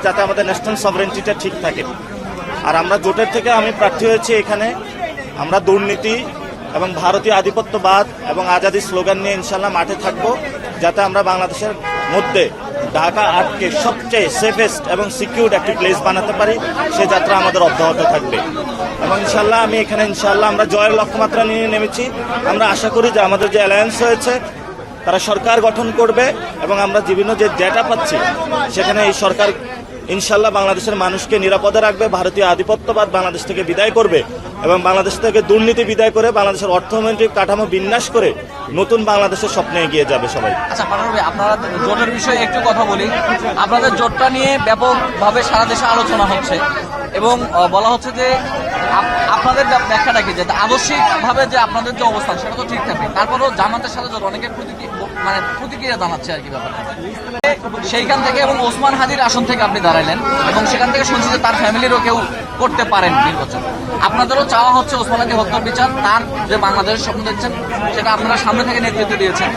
যাতে আমাদের ন্যাশনাল সভারেন্টিটা ঠিক থাকে। আর আমরা জোটের থেকে আমি প্রার্থী হয়েছি এখানে। আমরা দুর্নীতি এবং ভারতীয় আধিপত্যবাদ এবং আজাদি স্লোগান নিয়ে ইনশাল্লাহ মাঠে থাকবো, যাতে আমরা বাংলাদেশের মধ্যে ঢাকা আটকে সবচেয়ে সেফেস্ট এবং সিকিউর একটি প্লেস বানাতে পারি। সে যাত্রা আমাদের অব্যাহত থাকবে এবং ইনশাল্লাহ আমি এখানে ইনশাল্লাহ আমরা জয়ের লক্ষ্যমাত্রা নিয়ে নেমেছি। আমরা আশা করি যে আমাদের যে অ্যালায়েন্স হয়েছে তারা সরকার গঠন করবে এবং আমরা বিভিন্ন যে ডেটা পাচ্ছি সেখানে এই সরকার ইনশাল্লাহ বাংলাদেশের মানুষকে নিরাপদে রাখবে, ভারতীয় আধিপত্যবাদ বাংলাদেশ থেকে বিদায় করবে এবং বাংলাদেশ থেকে দুর্নীতি বিদায় করে বাংলাদেশের অর্থনৈতিক কাঠামো বিন্যাস করে নতুন বাংলাদেশের স্বপ্নে এগিয়ে যাবে সবাই। আচ্ছা পারভেজ ভাই, আপনারা জোটের বিষয়ে একটু কথা বলি। আপনাদের জোটটা নিয়ে ব্যাপকভাবে সারা দেশে আলোচনা হচ্ছে এবং বলা হচ্ছে যে আপনাদের ব্যাখ্যাটা কি, যে আদর্শিকভাবে যে আপনাদের যে অবস্থান সেটা তো ঠিক থাকে, তারপরেও জামাতের সাথে জোট অনেকে প্রতিক্রিয়া জানাচ্ছে আর কি ব্যাপারটা সেইখান থেকে। এবং ওসমান হাদির আসন থেকে আপনি দাঁড়াইলেন এবং সেখান থেকে শুনছি যে তার ফ্যামিলিরও কেউ করতে পারেন নির্বাচন। আপনাদেরও চাওয়া হচ্ছে ওসমান হাদি হত্যার বিচার, তার যে বাংলাদেশের স্বপ্ন দেখছেন সেটা আপনারা সামনে থেকে নেতৃত্ব দিয়েছেন।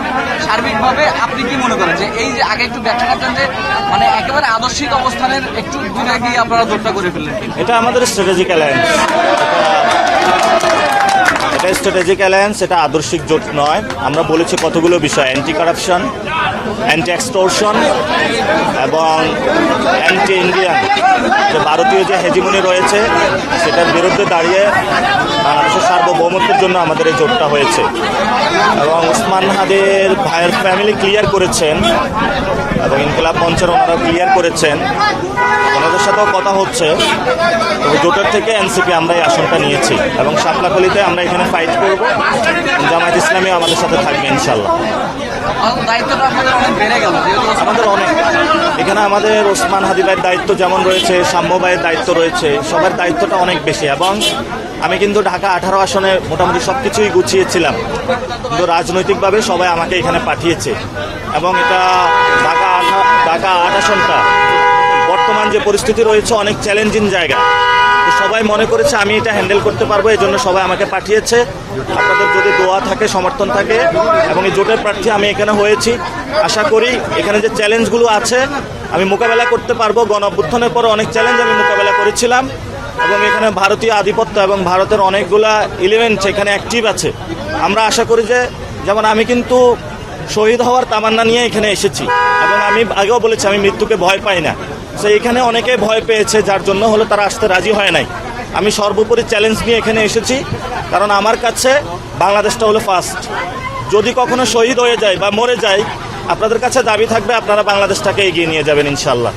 সার্বিকভাবে আপনি কি মনে করেন যে এই যে আগে একটু ব্যাখ্যা করতেন যে মানে একেবারে আদর্শিক অবস্থানের একটু দূরে গিয়ে আপনারা জোটটা করে ফেললেন? এটা আমাদের স্ট্র্যাটেজিক অ্যালায়েন্স, এটা স্ট্র্যাটেজিক অ্যালায়েন্স, এটা আদর্শিক জোট নয়। আমরা বলেছি কতগুলো বিষয়, অ্যান্টি কারাপশন, অ্যান্টি এক্সটোরশন এবং অ্যান্টি ইন্ডিয়ান যে ভারতীয় যে হেজিমনি রয়েছে সেটার বিরুদ্ধে দাঁড়িয়ে বাংলাদেশের সার্বভৌমত্বের জন্য আমাদের এই জোটটা হয়েছে। এবং ওসমান হাদির ভাইয়ের ফ্যামিলি ক্লিয়ার করেছেন এবং ইনকিলাব মঞ্চের ওনারা ক্লিয়ার করেছেন, ওনাদের সাথেও কথা হচ্ছে। জোটের থেকে এনসিপি আমরা এই আসনটা নিয়েছি এবং শাপলাখলিতে আমরা এখানে ফাইট করব, জামায়াত ইসলামী আমাদের সাথে থাকবে ইনশাল্লাহ। আমাদের অনেক এখানে আমাদের ওসমান হাদি ভাইয়ের দায়িত্ব যেমন রয়েছে, সাম্য ভাইয়ের দায়িত্ব রয়েছে, সবার দায়িত্বটা অনেক বেশি। এবং আমি কিন্তু ঢাকা 18 আসনে মোটামুটি সব কিছুই গুছিয়েছিলাম, কিন্তু রাজনৈতিকভাবে সবাই আমাকে এখানে পাঠিয়েছে এবং এটা ঢাকা 8 আসনটা বর্তমান যে পরিস্থিতি রয়েছে অনেক চ্যালেঞ্জিং জায়গা, তো সবাই মনে করেছে আমি এটা হ্যান্ডেল করতে পারবো, এই জন্য সবাই আমাকে পাঠিয়েছে। আপনাদের যদি দোয়া থাকে, সমর্থন থাকে এবং এই জোটের প্রার্থী আমি এখানে হয়েছি, আশা করি এখানে যে চ্যালেঞ্জগুলো আছে আমি মোকাবেলা করতে পারবো। গণ অভ্যুত্থানের পরে অনেক চ্যালেঞ্জ আমি মোকাবেলা করেছিলাম এবং এখানে ভারতীয় আধিপত্য এবং ভারতের অনেকগুলা এলিমেন্ট এখানে অ্যাক্টিভ আছে। আমরা আশা করি যে যেমন আমি কিন্তু শহীদ হওয়ার তামান্না নিয়ে এখানে এসেছি এবং আমি আগেও বলেছি আমি মৃত্যুকে ভয় পাই না। তো এখানে অনেকে ভয় পেয়েছে, যার জন্য হলো তারা আসতে রাজি হয় নাই। আমি সর্বোপরি চ্যালেঞ্জ নিয়ে এখানে এসেছি, কারণ আমার কাছে বাংলাদেশটা হলো ফার্স্ট। যদি কখনো শহীদ হয়ে যায় বা মরে যায়, আপনাদের কাছে দাবি থাকবে আপনারা বাংলাদেশটাকে এগিয়ে নিয়ে যাবেন ইনশাল্লাহ।